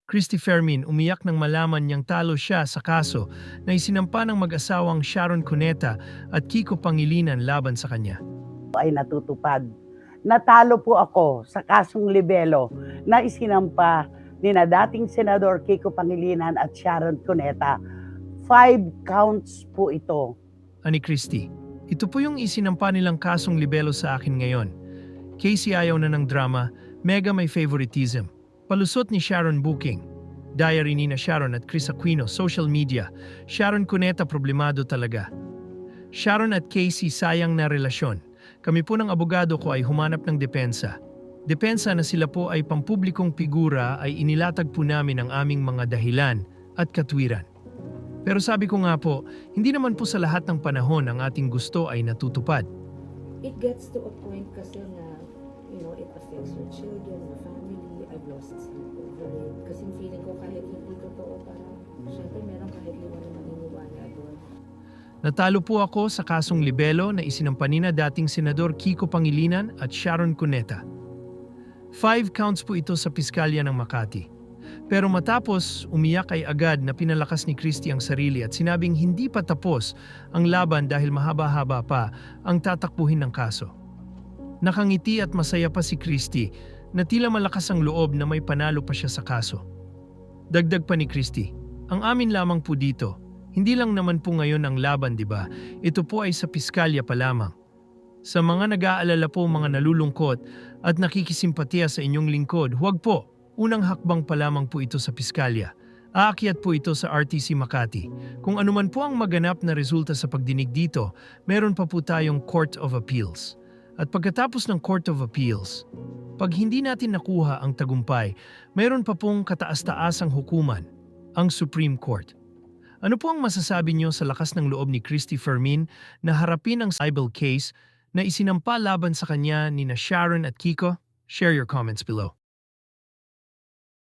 Christy Fermin umiyak nang malaman niyang talo siya sa kaso na isinampa ng mag-asawang Sharon Cuneta at Kiko Pangilinan laban sa kanya. Ay natutupad. Natalo po ako sa kasong libelo na isinampa ni na dating Senador Kiko Pangilinan at Sharon Cuneta. 5 counts po ito. Ani Christy, ito po yung isinampa nilang kasong libelo sa akin ngayon. Casey ayaw na ng drama, mega may favoritism. Palusot ni Sharon booking. Diary ni na Sharon at Chris Aquino, social media. Sharon Cuneta problemado talaga. Sharon at Casey sayang na relasyon. Kami po ng abogado ko ay humanap ng depensa. Depensa na sila po ay pampublikong figura ay inilatag po namin ang aming mga dahilan at katwiran. Pero sabi ko nga po, hindi naman po sa lahat ng panahon ang ating gusto ay natutupad. It gets to a point kasi na, it affects your children, your family. I've lost sleep over it. Kasi feeling ko kahit hindi totoo, parang syempre meron kahit liwan na maniniwala doon. Natalo po ako sa kasong libelo na isinampa ni na dating Senador Kiko Pangilinan at Sharon Cuneta. 5 counts po ito sa Piskalya ng Makati. Pero matapos, umiyak ay agad na pinalakas ni Christy ang sarili at sinabing hindi pa tapos ang laban dahil mahaba-haba pa ang tatakbuhin ng kaso. Nakangiti at masaya pa si Christy na tila malakas ang loob na may panalo pa siya sa kaso. Dagdag pa ni Christy, ang amin lamang po dito, hindi lang naman po ngayon ang laban, di ba? Ito po ay sa Piskalya pa lamang. Sa mga nag-aalala po mga nalulungkot at nakikisimpatiya sa inyong lingkod, huwag po. Unang hakbang pa lamang po ito sa Piskalya. Aakyat po ito sa RTC Makati. Kung anuman po ang maganap na resulta sa pagdinig dito, meron pa po tayong Court of Appeals. At pagkatapos ng Court of Appeals, pag hindi natin nakuha ang tagumpay, meron pa pong kataas-taasang hukuman, ang Supreme Court. Ano po ang masasabi niyo sa lakas ng loob ni Christy Fermin na harapin ang libel case na isinampa laban sa kanya ni na Sharon at Kiko? Share your comments below.